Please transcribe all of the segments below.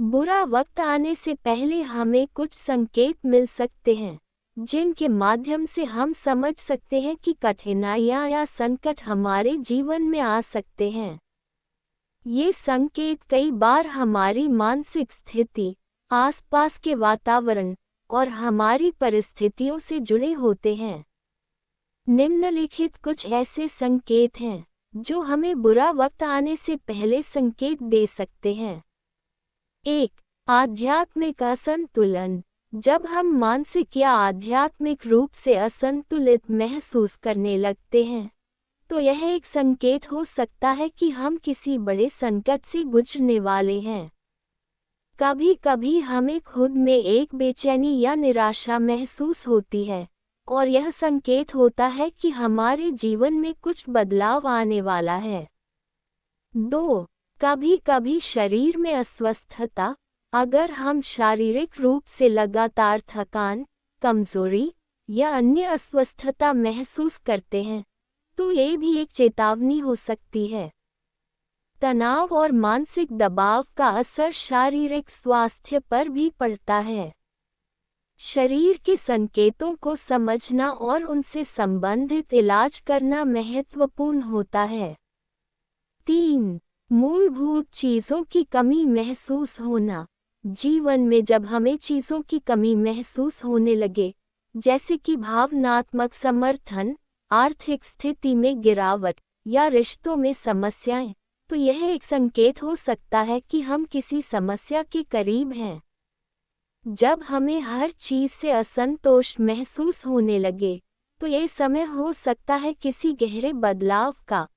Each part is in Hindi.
बुरा वक्त आने से पहले हमें कुछ संकेत मिल सकते हैं, जिनके माध्यम से हम समझ सकते हैं कि कठिनाइयां या संकट हमारे जीवन में आ सकते हैं। ये संकेत कई बार हमारी मानसिक स्थिति, आसपास के वातावरण और हमारी परिस्थितियों से जुड़े होते हैं। निम्नलिखित कुछ ऐसे संकेत हैं जो हमें बुरा वक्त आने से पहले संकेत दे सकते हैं। 1. आध्यात्मिक असंतुलन। जब हम मानसिक या आध्यात्मिक रूप से असंतुलित महसूस करने लगते हैं, तो यह एक संकेत हो सकता है कि हम किसी बड़े संकट से गुजरने वाले हैं। कभी कभी हमें खुद में एक बेचैनी या निराशा महसूस होती है, और यह संकेत होता है कि हमारे जीवन में कुछ बदलाव आने वाला है। 2. कभी कभी शरीर में अस्वस्थता। अगर हम शारीरिक रूप से लगातार थकान, कमजोरी या अन्य अस्वस्थता महसूस करते हैं, तो ये भी एक चेतावनी हो सकती है। तनाव और मानसिक दबाव का असर शारीरिक स्वास्थ्य पर भी पड़ता है। शरीर के संकेतों को समझना और उनसे संबंधित इलाज करना महत्वपूर्ण होता है। 3. मूलभूत चीज़ों की कमी महसूस होना। जीवन में जब हमें चीज़ों की कमी महसूस होने लगे, जैसे कि भावनात्मक समर्थन, आर्थिक स्थिति में गिरावट या रिश्तों में समस्याएं, तो यह एक संकेत हो सकता है कि हम किसी समस्या के करीब हैं। जब हमें हर चीज़ से असंतोष महसूस होने लगे, तो यह समय हो सकता है किसी गहरे बदलाव का।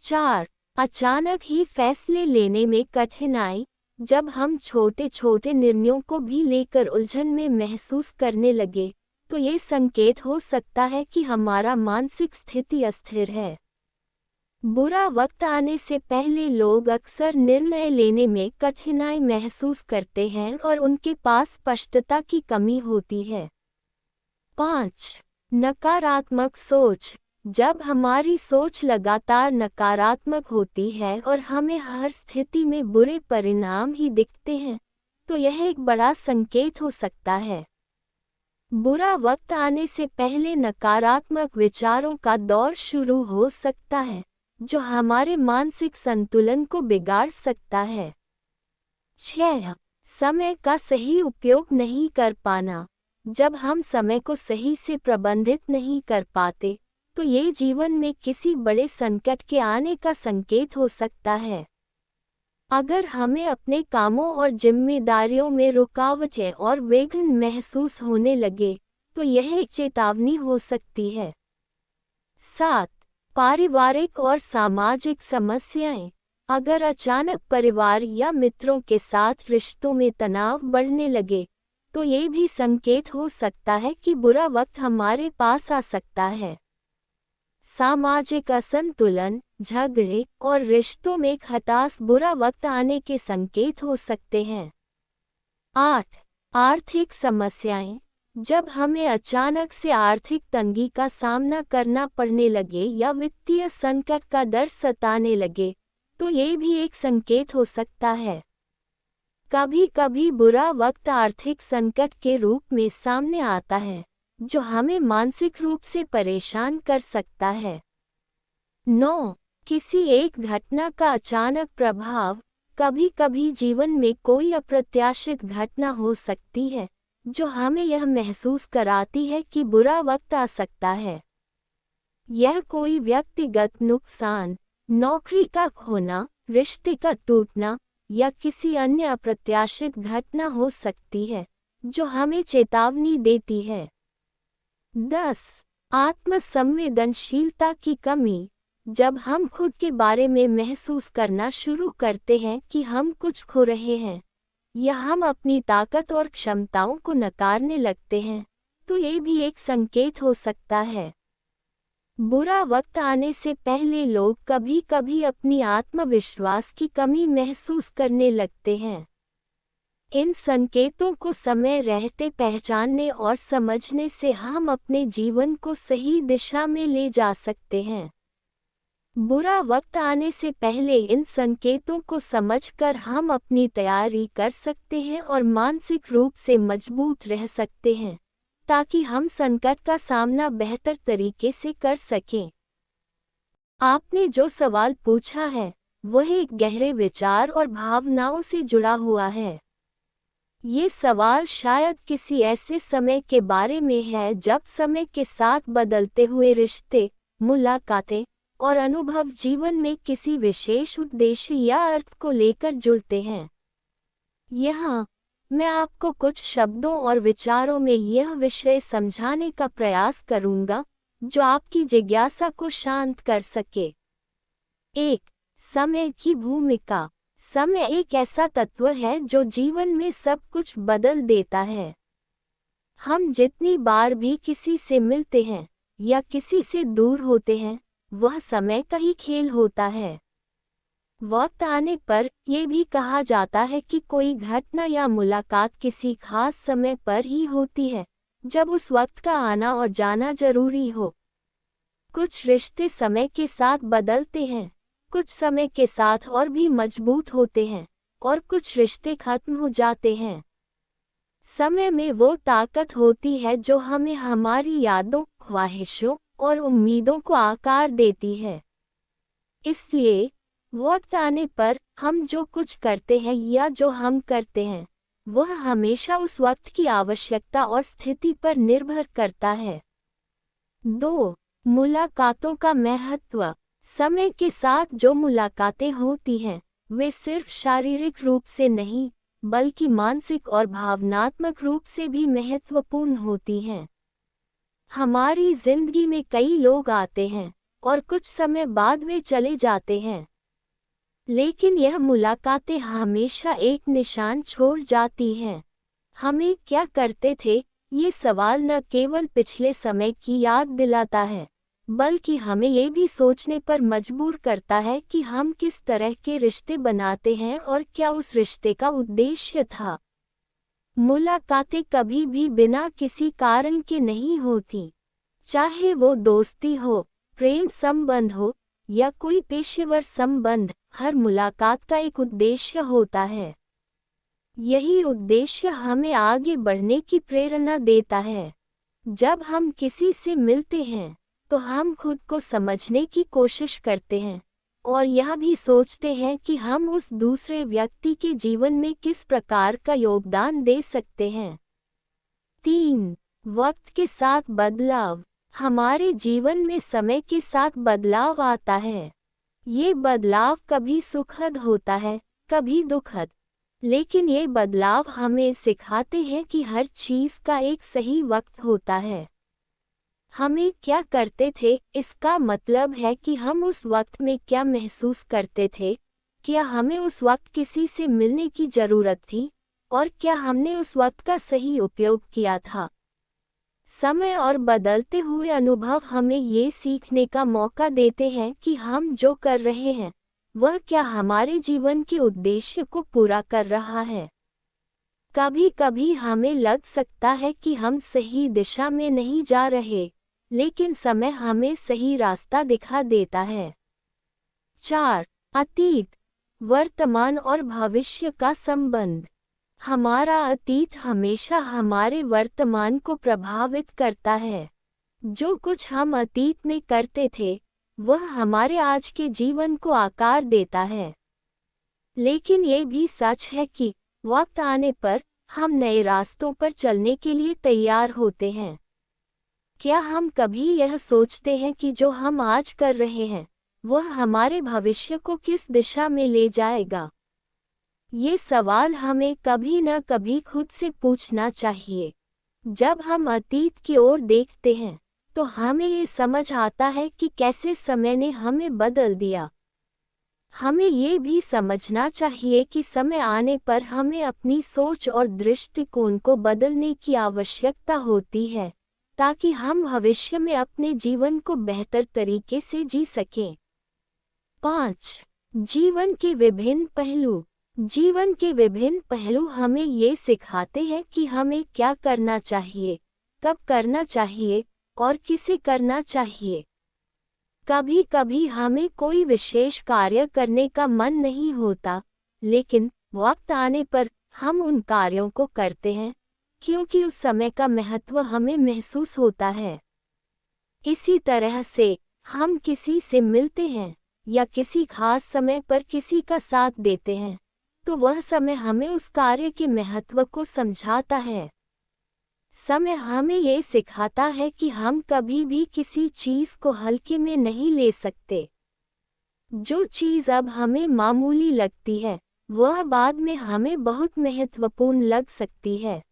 4. अचानक ही फैसले लेने में कठिनाई। जब हम छोटे छोटे निर्णयों को भी लेकर उलझन में महसूस करने लगे, तो ये संकेत हो सकता है कि हमारा मानसिक स्थिति अस्थिर है। बुरा वक्त आने से पहले लोग अक्सर निर्णय लेने में कठिनाई महसूस करते हैं और उनके पास स्पष्टता की कमी होती है। 5. नकारात्मक सोच। जब हमारी सोच लगातार नकारात्मक होती है और हमें हर स्थिति में बुरे परिणाम ही दिखते हैं, तो यह एक बड़ा संकेत हो सकता है। बुरा वक्त आने से पहले नकारात्मक विचारों का दौर शुरू हो सकता है, जो हमारे मानसिक संतुलन को बिगाड़ सकता है। 6. समय का सही उपयोग नहीं कर पाना। जब हम समय को सही से प्रबंधित नहीं कर पाते, तो ये जीवन में किसी बड़े संकट के आने का संकेत हो सकता है। अगर हमें अपने कामों और जिम्मेदारियों में रुकावटें और विघ्न महसूस होने लगे, तो यह एक चेतावनी हो सकती है। 7. पारिवारिक और सामाजिक समस्याएं। अगर अचानक परिवार या मित्रों के साथ रिश्तों में तनाव बढ़ने लगे, तो ये भी संकेत हो सकता है कि बुरा वक्त हमारे पास आ सकता है। सामाजिक असंतुलन, झगड़े और रिश्तों में खटास बुरा वक्त आने के संकेत हो सकते हैं। 8. आर्थिक समस्याएं। जब हमें अचानक से आर्थिक तंगी का सामना करना पड़ने लगे या वित्तीय संकट का डर सताने लगे, तो ये भी एक संकेत हो सकता है। कभी कभी बुरा वक्त आर्थिक संकट के रूप में सामने आता है, जो हमें मानसिक रूप से परेशान कर सकता है। 9. किसी एक घटना का अचानक प्रभाव। कभी कभी जीवन में कोई अप्रत्याशित घटना हो सकती है, जो हमें यह महसूस कराती है कि बुरा वक्त आ सकता है। यह कोई व्यक्तिगत नुकसान, नौकरी का खोना, रिश्ते का टूटना या किसी अन्य अप्रत्याशित घटना हो सकती है, जो हमें चेतावनी देती है। 10. आत्मसंवेदनशीलता की कमी। जब हम खुद के बारे में महसूस करना शुरू करते हैं कि हम कुछ खो रहे हैं, या हम अपनी ताकत और क्षमताओं को नकारने लगते हैं, तो ये भी एक संकेत हो सकता है। बुरा वक्त आने से पहले लोग कभी कभी अपनी आत्मविश्वास की कमी महसूस करने लगते हैं। इन संकेतों को समय रहते पहचानने और समझने से हम अपने जीवन को सही दिशा में ले जा सकते हैं। बुरा वक्त आने से पहले इन संकेतों को समझकर हम अपनी तैयारी कर सकते हैं और मानसिक रूप से मजबूत रह सकते हैं, ताकि हम संकट का सामना बेहतर तरीके से कर सकें। आपने जो सवाल पूछा है, वह एक गहरे विचार और भावनाओं से जुड़ा हुआ है। ये सवाल शायद किसी ऐसे समय के बारे में है जब समय के साथ बदलते हुए रिश्ते, मुलाकातें और अनुभव जीवन में किसी विशेष उद्देश्य या अर्थ को लेकर जुड़ते हैं। यहाँ मैं आपको कुछ शब्दों और विचारों में यह विषय समझाने का प्रयास करूँगा जो आपकी जिज्ञासा को शांत कर सके। 1. समय की भूमिका। समय एक ऐसा तत्व है जो जीवन में सब कुछ बदल देता है। हम जितनी बार भी किसी से मिलते हैं या किसी से दूर होते हैं, वह समय का ही खेल होता है। वक्त आने पर यह भी कहा जाता है कि कोई घटना या मुलाकात किसी खास समय पर ही होती है, जब उस वक्त का आना और जाना जरूरी हो। कुछ रिश्ते समय के साथ बदलते हैं, कुछ समय के साथ और भी मजबूत होते हैं, और कुछ रिश्ते खत्म हो जाते हैं। समय में वो ताकत होती है जो हमें हमारी यादों, ख्वाहिशों और उम्मीदों को आकार देती है। इसलिए वक्त आने पर हम जो कुछ करते हैं या जो हम करते हैं, वह हमेशा उस वक्त की आवश्यकता और स्थिति पर निर्भर करता है। 2. मुलाकातों का महत्व। समय के साथ जो मुलाकातें होती हैं, वे सिर्फ शारीरिक रूप से नहीं, बल्कि मानसिक और भावनात्मक रूप से भी महत्वपूर्ण होती हैं। हमारी जिंदगी में कई लोग आते हैं और कुछ समय बाद वे चले जाते हैं, लेकिन यह मुलाकातें हमेशा एक निशान छोड़ जाती हैं। हमें क्या करते थे, ये सवाल न केवल पिछले समय की याद दिलाता है, बल्कि हमें ये भी सोचने पर मजबूर करता है कि हम किस तरह के रिश्ते बनाते हैं और क्या उस रिश्ते का उद्देश्य था। मुलाकातें कभी भी बिना किसी कारण के नहीं होती, चाहे वो दोस्ती हो, प्रेम संबंध हो या कोई पेशेवर संबंध। हर मुलाकात का एक उद्देश्य होता है। यही उद्देश्य हमें आगे बढ़ने की प्रेरणा देता है। जब हम किसी से मिलते हैं, तो हम खुद को समझने की कोशिश करते हैं और यह भी सोचते हैं कि हम उस दूसरे व्यक्ति के जीवन में किस प्रकार का योगदान दे सकते हैं। 3. वक्त के साथ बदलाव। हमारे जीवन में समय के साथ बदलाव आता है। ये बदलाव कभी सुखद होता है, कभी दुखद, लेकिन ये बदलाव हमें सिखाते हैं कि हर चीज़ का एक सही वक्त होता है। हमें क्या करते थे, इसका मतलब है कि हम उस वक्त में क्या महसूस करते थे, क्या हमें उस वक्त किसी से मिलने की ज़रूरत थी, और क्या हमने उस वक्त का सही उपयोग किया था। समय और बदलते हुए अनुभव हमें ये सीखने का मौका देते हैं कि हम जो कर रहे हैं, वह क्या हमारे जीवन के उद्देश्य को पूरा कर रहा है। कभी कभी हमें लग सकता है कि हम सही दिशा में नहीं जा रहे, लेकिन समय हमें सही रास्ता दिखा देता है। 4. अतीत, वर्तमान और भविष्य का संबंध। हमारा अतीत हमेशा हमारे वर्तमान को प्रभावित करता है। जो कुछ हम अतीत में करते थे, वह हमारे आज के जीवन को आकार देता है। लेकिन ये भी सच है कि वक्त आने पर हम नए रास्तों पर चलने के लिए तैयार होते हैं। क्या हम कभी यह सोचते हैं कि जो हम आज कर रहे हैं, वह हमारे भविष्य को किस दिशा में ले जाएगा? ये सवाल हमें कभी न कभी खुद से पूछना चाहिए। जब हम अतीत की ओर देखते हैं, तो हमें ये समझ आता है कि कैसे समय ने हमें बदल दिया। हमें ये भी समझना चाहिए कि समय आने पर हमें अपनी सोच और दृष्टिकोण को बदलने की आवश्यकता होती है, ताकि हम भविष्य में अपने जीवन को बेहतर तरीके से जी सकें। 5. जीवन के विभिन्न पहलू। जीवन के विभिन्न पहलू हमें ये सिखाते हैं कि हमें क्या करना चाहिए, कब करना चाहिए और किसे करना चाहिए। कभी कभी हमें कोई विशेष कार्य करने का मन नहीं होता, लेकिन वक्त आने पर हम उन कार्यों को करते हैं क्योंकि उस समय का महत्व हमें महसूस होता है। इसी तरह से हम किसी से मिलते हैं या किसी खास समय पर किसी का साथ देते हैं, तो वह समय हमें उस कार्य के महत्व को समझाता है। समय हमें ये सिखाता है कि हम कभी भी किसी चीज़ को हल्के में नहीं ले सकते। जो चीज़ अब हमें मामूली लगती है, वह बाद में हमें बहुत महत्वपूर्ण लग सकती है।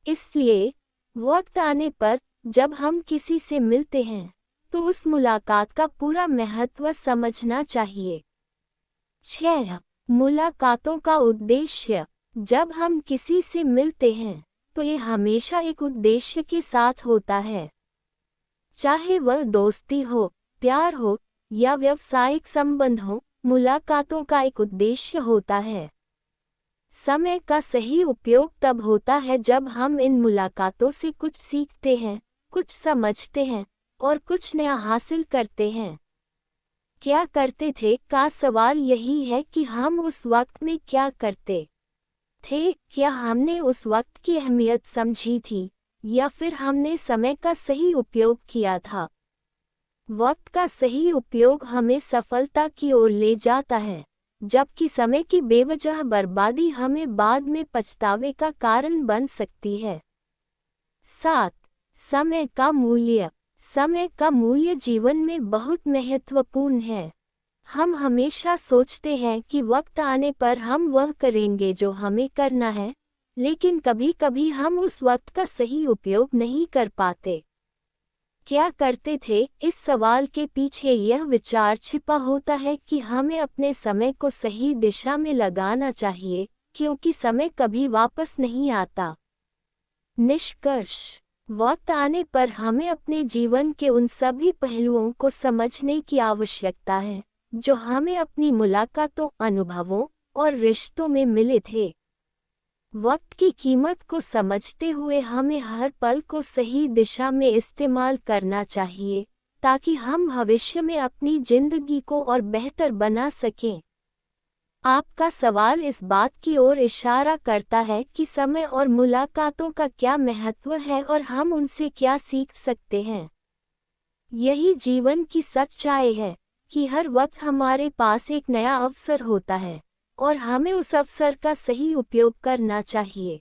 इसलिए वक्त आने पर जब हम किसी से मिलते हैं, तो उस मुलाकात का पूरा महत्व समझना चाहिए। 6. मुलाकातों का उद्देश्य। जब हम किसी से मिलते हैं, तो ये हमेशा एक उद्देश्य के साथ होता है। चाहे वह दोस्ती हो, प्यार हो या व्यावसायिक संबंध हो, मुलाकातों का एक उद्देश्य होता है। समय का सही उपयोग तब होता है जब हम इन मुलाकातों से कुछ सीखते हैं, कुछ समझते हैं और कुछ नया हासिल करते हैं। क्या करते थे का सवाल यही है कि हम उस वक्त में क्या करते थे। क्या हमने उस वक्त की अहमियत समझी थी या फिर हमने समय का सही उपयोग किया था। वक्त का सही उपयोग हमें सफलता की ओर ले जाता है, जबकि समय की बेवजह बर्बादी हमें बाद में पछतावे का कारण बन सकती है। 7. समय का मूल्य। समय का मूल्य जीवन में बहुत महत्वपूर्ण है। हम हमेशा सोचते हैं कि वक्त आने पर हम वह करेंगे जो हमें करना है, लेकिन कभी कभी हम उस वक्त का सही उपयोग नहीं कर पाते। क्या करते थे इस सवाल के पीछे यह विचार छिपा होता है कि हमें अपने समय को सही दिशा में लगाना चाहिए, क्योंकि समय कभी वापस नहीं आता। निष्कर्ष। वक्त आने पर हमें अपने जीवन के उन सभी पहलुओं को समझने की आवश्यकता है जो हमें अपनी मुलाकातों, अनुभवों और रिश्तों में मिले थे। वक्त की कीमत को समझते हुए हमें हर पल को सही दिशा में इस्तेमाल करना चाहिए, ताकि हम भविष्य में अपनी जिंदगी को और बेहतर बना सकें। आपका सवाल इस बात की ओर इशारा करता है कि समय और मुलाकातों का क्या महत्व है और हम उनसे क्या सीख सकते हैं। यही जीवन की सच्चाई है कि हर वक्त हमारे पास एक नया अवसर होता है और हमें उस अवसर का सही उपयोग करना चाहिए।